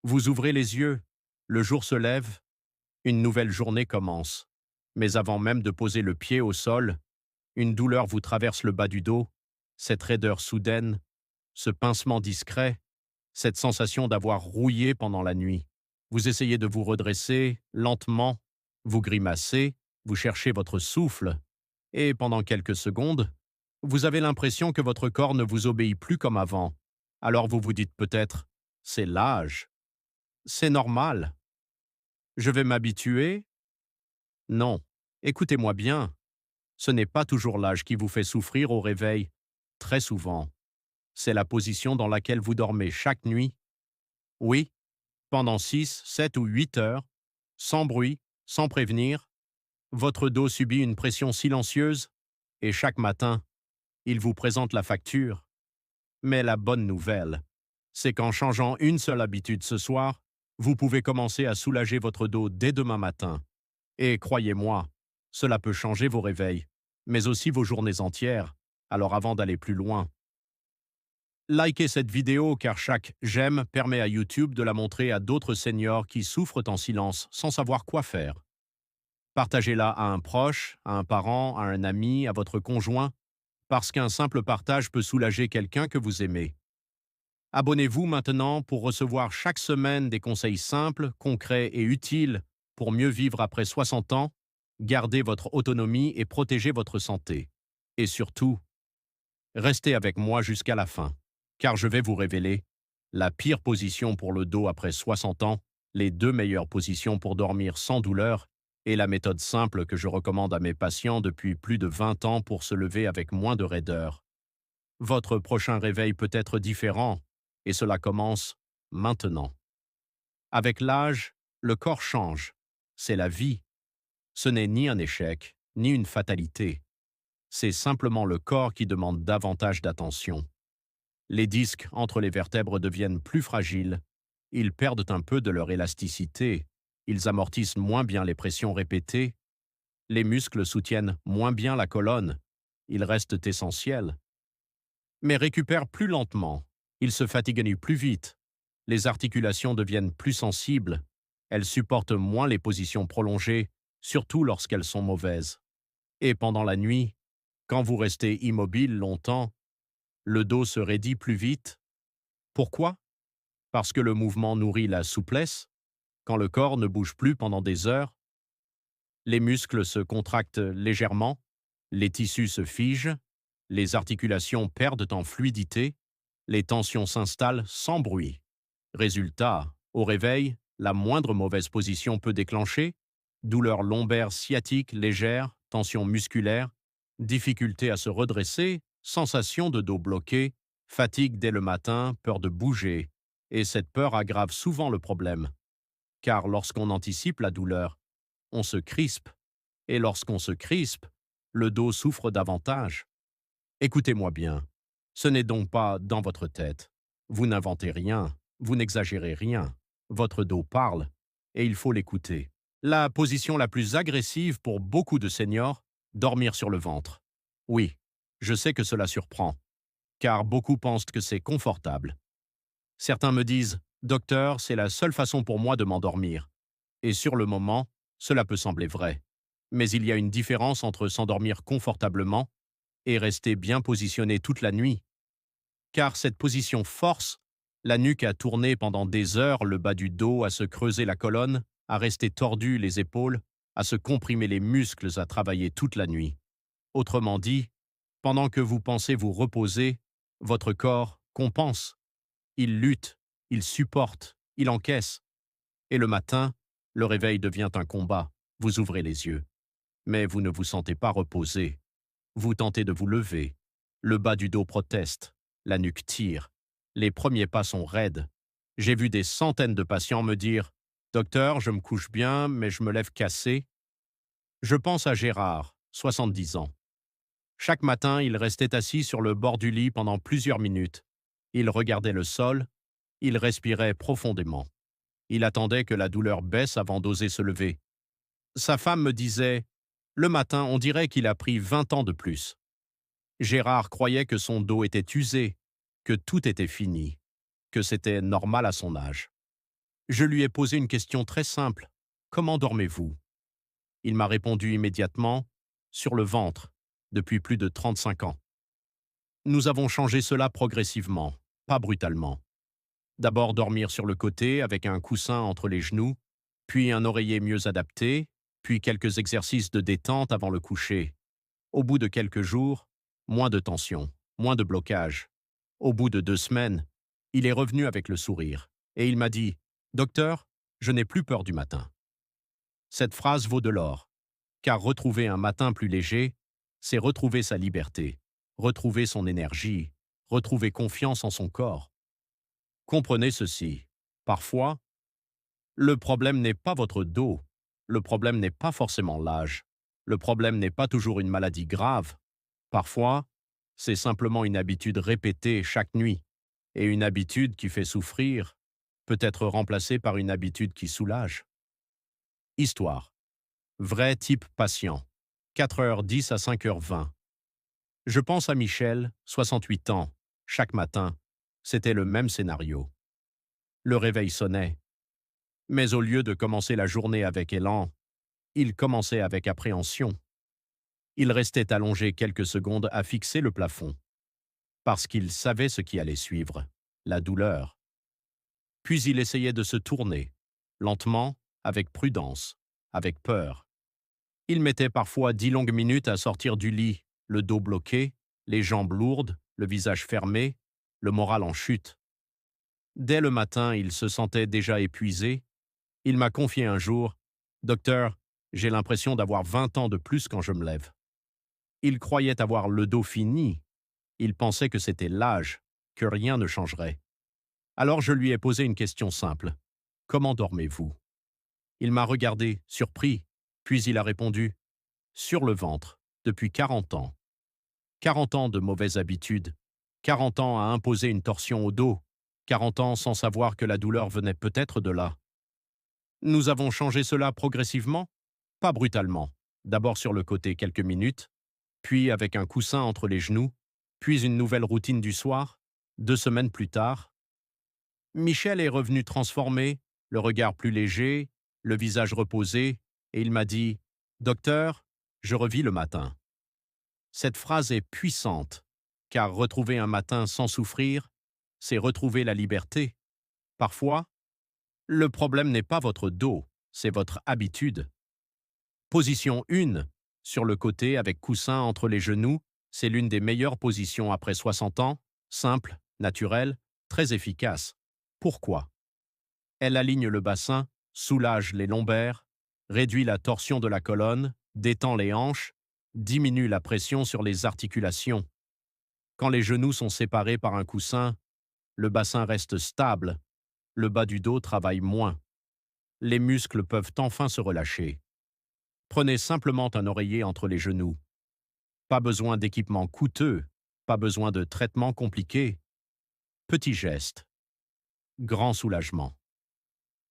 Vous ouvrez les yeux, le jour se lève, une nouvelle journée commence. Mais avant même de poser le pied au sol, une douleur vous traverse le bas du dos, cette raideur soudaine, ce pincement discret, cette sensation d'avoir rouillé pendant la nuit. Vous essayez de vous redresser, lentement, vous grimacez, vous cherchez votre souffle, et pendant quelques secondes, vous avez l'impression que votre corps ne vous obéit plus comme avant. Alors vous vous dites peut-être, c'est l'âge, c'est normal, je vais m'habituer. Non, écoutez-moi bien, ce n'est pas toujours l'âge qui vous fait souffrir au réveil. Très souvent, c'est la position dans laquelle vous dormez chaque nuit. Oui, pendant 6, 7 ou 8 heures, sans bruit, sans prévenir, votre dos subit une pression silencieuse et chaque matin, il vous présente la facture. Mais la bonne nouvelle, c'est qu'en changeant une seule habitude ce soir, vous pouvez commencer à soulager votre dos dès demain matin. Et croyez-moi, cela peut changer vos réveils, mais aussi vos journées entières. Alors avant d'aller plus loin, likez cette vidéo car chaque j'aime permet à YouTube de la montrer à d'autres seniors qui souffrent en silence sans savoir quoi faire. Partagez-la à un proche, à un parent, à un ami, à votre conjoint, parce qu'un simple partage peut soulager quelqu'un que vous aimez. Abonnez-vous maintenant pour recevoir chaque semaine des conseils simples, concrets et utiles pour mieux vivre après 60 ans, garder votre autonomie et protéger votre santé. Et surtout, restez avec moi jusqu'à la fin, car je vais vous révéler la pire position pour le dos après 60 ans, les deux meilleures positions pour dormir sans douleur et la méthode simple que je recommande à mes patients depuis plus de 20 ans pour se lever avec moins de raideur. Votre prochain réveil peut être différent, et cela commence maintenant. Avec l'âge, le corps change. C'est la vie. Ce n'est ni un échec, ni une fatalité. C'est simplement le corps qui demande davantage d'attention. Les disques entre les vertèbres deviennent plus fragiles, ils perdent un peu de leur élasticité, ils amortissent moins bien les pressions répétées, les muscles soutiennent moins bien la colonne, ils restent essentiels, mais récupèrent plus lentement, ils se fatiguent plus vite, les articulations deviennent plus sensibles, elles supportent moins les positions prolongées, surtout lorsqu'elles sont mauvaises. Et pendant la nuit, quand vous restez immobile longtemps, le dos se raidit plus vite. Pourquoi? Parce que le mouvement nourrit la souplesse. Quand le corps ne bouge plus pendant des heures, les muscles se contractent légèrement, les tissus se figent, les articulations perdent en fluidité, les tensions s'installent sans bruit. Résultat, au réveil, la moindre mauvaise position peut déclencher douleur lombaire sciatique légère, tension musculaire, difficulté à se redresser, sensation de dos bloqué, fatigue dès le matin, peur de bouger. Et cette peur aggrave souvent le problème. Car lorsqu'on anticipe la douleur, on se crispe. Et lorsqu'on se crispe, le dos souffre davantage. Écoutez-moi bien. Ce n'est donc pas dans votre tête. Vous n'inventez rien, vous n'exagérez rien. Votre dos parle, et il faut l'écouter. La position la plus agressive pour beaucoup de seniors, dormir sur le ventre. Oui, je sais que cela surprend, car beaucoup pensent que c'est confortable. Certains me disent, docteur, c'est la seule façon pour moi de m'endormir. Et sur le moment, cela peut sembler vrai. Mais il y a une différence entre s'endormir confortablement et rester bien positionné toute la nuit. Car cette position force la nuque à tourner pendant des heures, le bas du dos à se creuser la colonne, à rester tordu les épaules, à se comprimer les muscles, à travailler toute la nuit. Autrement dit, pendant que vous pensez vous reposer, votre corps compense. Il lutte, il supporte, il encaisse. Et le matin, le réveil devient un combat. Vous ouvrez les yeux. Mais vous ne vous sentez pas reposé. Vous tentez de vous lever. Le bas du dos proteste. La nuque tire. Les premiers pas sont raides. J'ai vu des centaines de patients me dire « Docteur, je me couche bien, mais je me lève cassé. » Je pense à Gérard, 70 ans. Chaque matin, il restait assis sur le bord du lit pendant plusieurs minutes. Il regardait le sol. Il respirait profondément. Il attendait que la douleur baisse avant d'oser se lever. Sa femme me disait « Le matin, on dirait qu'il a pris 20 ans de plus. » Gérard croyait que son dos était usé, que tout était fini, que c'était normal à son âge. Je lui ai posé une question très simple. Comment dormez-vous? Il m'a répondu immédiatement, sur le ventre, depuis plus de 35 ans. Nous avons changé cela progressivement, pas brutalement. D'abord dormir sur le côté avec un coussin entre les genoux, puis un oreiller mieux adapté, puis quelques exercices de détente avant le coucher. Au bout de quelques jours, moins de tension, moins de blocage. Au bout de 2 semaines, il est revenu avec le sourire, et il m'a dit « Docteur, je n'ai plus peur du matin ». Cette phrase vaut de l'or, car retrouver un matin plus léger, c'est retrouver sa liberté, retrouver son énergie, retrouver confiance en son corps. Comprenez ceci. Parfois, le problème n'est pas votre dos, le problème n'est pas forcément l'âge, le problème n'est pas toujours une maladie grave. Parfois, c'est simplement une habitude répétée chaque nuit, et une habitude qui fait souffrir peut être remplacée par une habitude qui soulage. Histoire. Vrai type patient. 4h10 à 5h20. Je pense à Michel, 68 ans. Chaque matin, c'était le même scénario. Le réveil sonnait. Mais au lieu de commencer la journée avec élan, il commençait avec appréhension. Il restait allongé quelques secondes à fixer le plafond, parce qu'il savait ce qui allait suivre, la douleur. Puis il essayait de se tourner, lentement, avec prudence, avec peur. Il mettait parfois 10 longues minutes à sortir du lit, le dos bloqué, les jambes lourdes, le visage fermé, le moral en chute. Dès le matin, il se sentait déjà épuisé. Il m'a confié un jour, « Docteur, j'ai l'impression d'avoir 20 ans de plus quand je me lève. » Il croyait avoir le dos fini. Il pensait que c'était l'âge, que rien ne changerait. Alors je lui ai posé une question simple. « Comment dormez-vous » Il m'a regardé, surpris, puis il a répondu, « Sur le ventre, depuis 40 ans. 40 ans de mauvaises habitudes, 40 ans à imposer une torsion au dos, 40 ans sans savoir que la douleur venait peut-être de là. Nous avons changé cela progressivement, pas brutalement. D'abord sur le côté quelques minutes, puis avec un coussin entre les genoux, puis une nouvelle routine du soir. 2 semaines plus tard, Michel est revenu transformé, le regard plus léger, le visage reposé, et il m'a dit « Docteur, je revis le matin ». Cette phrase est puissante, car retrouver un matin sans souffrir, c'est retrouver la liberté. Parfois, le problème n'est pas votre dos, c'est votre habitude. Position 1, sur le côté avec coussin entre les genoux, c'est l'une des meilleures positions après 60 ans, simple, naturelle, très efficace. Pourquoi? Elle aligne le bassin, soulage les lombaires, réduit la torsion de la colonne, détend les hanches, diminue la pression sur les articulations. Quand les genoux sont séparés par un coussin, le bassin reste stable, le bas du dos travaille moins. Les muscles peuvent enfin se relâcher. Prenez simplement un oreiller entre les genoux. Pas besoin d'équipement coûteux, pas besoin de traitement compliqué. Petit geste. Grand soulagement.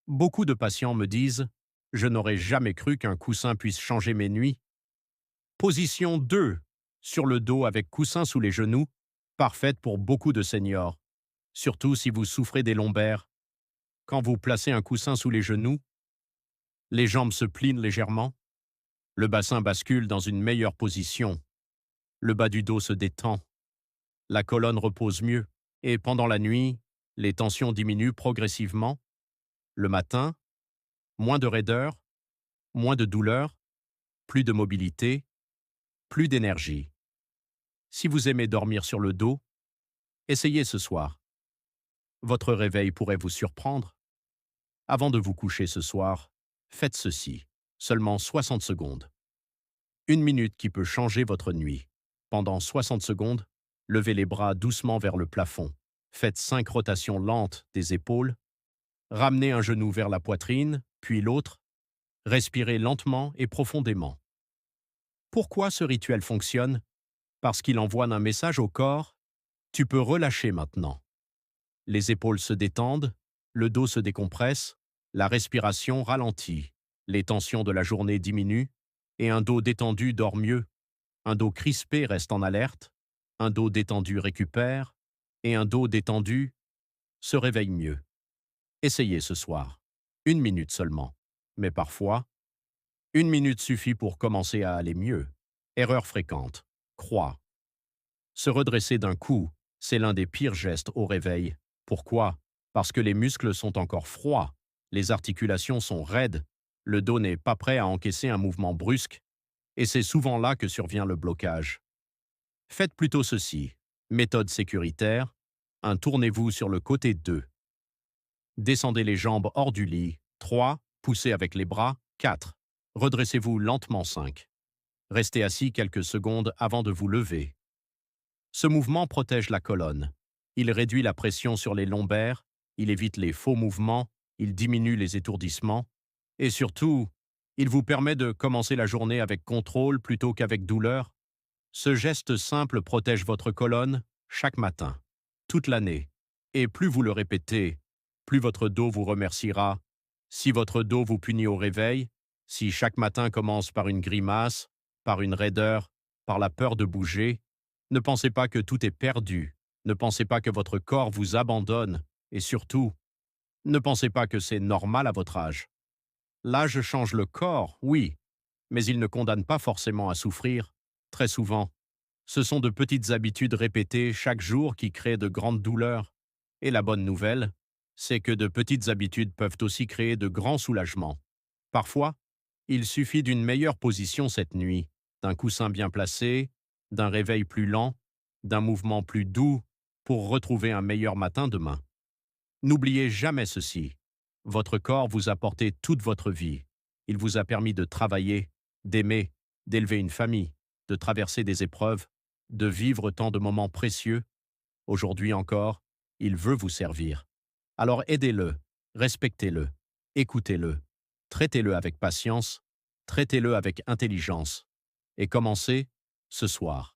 Beaucoup de patients me disent « Je n'aurais jamais cru qu'un coussin puisse changer mes nuits ». Position 2, sur le dos avec coussin sous les genoux, parfaite pour beaucoup de seniors, surtout si vous souffrez des lombaires. Quand vous placez un coussin sous les genoux, les jambes se plient légèrement, le bassin bascule dans une meilleure position, le bas du dos se détend, la colonne repose mieux, et pendant la nuit, les tensions diminuent progressivement. Le matin, moins de raideur, moins de douleur, plus de mobilité, plus d'énergie. Si vous aimez dormir sur le dos, essayez ce soir. Votre réveil pourrait vous surprendre. Avant de vous coucher ce soir, faites ceci, seulement 60 secondes. 1 minute qui peut changer votre nuit. Pendant 60 secondes, levez les bras doucement vers le plafond. Faites 5 rotations lentes des épaules. Ramenez un genou vers la poitrine, puis l'autre. Respirez lentement et profondément. Pourquoi ce rituel fonctionne? Parce qu'il envoie un message au corps. Tu peux relâcher maintenant. Les épaules se détendent, le dos se décompresse, la respiration ralentit, les tensions de la journée diminuent, et un dos détendu dort mieux. Un dos crispé reste en alerte, un dos détendu récupère, et un dos détendu se réveille mieux. Essayez ce soir. Une minute seulement. Mais parfois, une minute suffit pour commencer à aller mieux. Erreur fréquente. Croix. Se redresser d'un coup, c'est l'un des pires gestes au réveil. Pourquoi? Parce que les muscles sont encore froids, les articulations sont raides, le dos n'est pas prêt à encaisser un mouvement brusque, et c'est souvent là que survient le blocage. Faites plutôt ceci. Méthode sécuritaire. 1. Tournez-vous sur le côté 2. Descendez les jambes hors du lit. 3. Poussez avec les bras. 4. Redressez-vous lentement. 5. Restez assis quelques secondes avant de vous lever. Ce mouvement protège la colonne. Il réduit la pression sur les lombaires, il évite les faux mouvements, il diminue les étourdissements, et surtout, il vous permet de commencer la journée avec contrôle plutôt qu'avec douleur. Ce geste simple protège votre colonne chaque matin, toute l'année. Et plus vous le répétez, plus votre dos vous remerciera. Si votre dos vous punit au réveil, si chaque matin commence par une grimace, par une raideur, par la peur de bouger, ne pensez pas que tout est perdu. Ne pensez pas que votre corps vous abandonne. Et surtout, ne pensez pas que c'est normal à votre âge. L'âge change le corps, oui, mais il ne condamne pas forcément à souffrir. Très souvent, ce sont de petites habitudes répétées chaque jour qui créent de grandes douleurs. Et la bonne nouvelle, c'est que de petites habitudes peuvent aussi créer de grands soulagements. Parfois, il suffit d'une meilleure position cette nuit, d'un coussin bien placé, d'un réveil plus lent, d'un mouvement plus doux pour retrouver un meilleur matin demain. N'oubliez jamais ceci. Votre corps vous a porté toute votre vie. Il vous a permis de travailler, d'aimer, d'élever une famille, de traverser des épreuves, de vivre tant de moments précieux. Aujourd'hui encore, il veut vous servir. Alors aidez-le, respectez-le, écoutez-le, traitez-le avec patience, traitez-le avec intelligence. Et commencez ce soir.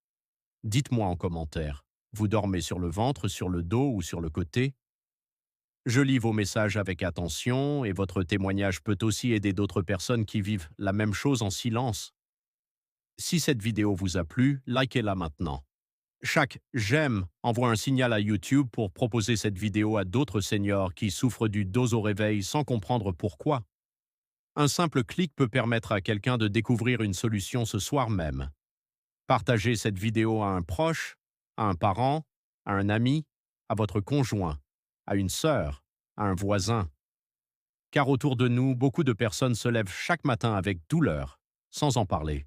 Dites-moi en commentaire, vous dormez sur le ventre, sur le dos ou sur le côté? Je lis vos messages avec attention et votre témoignage peut aussi aider d'autres personnes qui vivent la même chose en silence. Si cette vidéo vous a plu, likez-la maintenant. Chaque j'aime envoie un signal à YouTube pour proposer cette vidéo à d'autres seniors qui souffrent du dos au réveil sans comprendre pourquoi. Un simple clic peut permettre à quelqu'un de découvrir une solution ce soir même. Partagez cette vidéo à un proche, à un parent, à un ami, à votre conjoint, à une sœur, à un voisin. Car autour de nous, beaucoup de personnes se lèvent chaque matin avec douleur, sans en parler.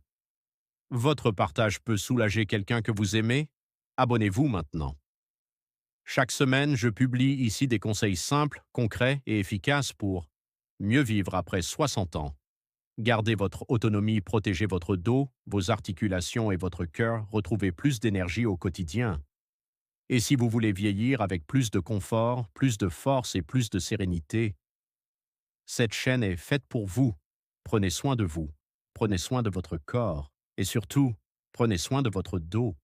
Votre partage peut soulager quelqu'un que vous aimez? Abonnez-vous maintenant. Chaque semaine, je publie ici des conseils simples, concrets et efficaces pour mieux vivre après 60 ans. Gardez votre autonomie, protégez votre dos, vos articulations et votre cœur, retrouvez plus d'énergie au quotidien. Et si vous voulez vieillir avec plus de confort, plus de force et plus de sérénité, cette chaîne est faite pour vous. Prenez soin de vous, prenez soin de votre corps et surtout, prenez soin de votre dos.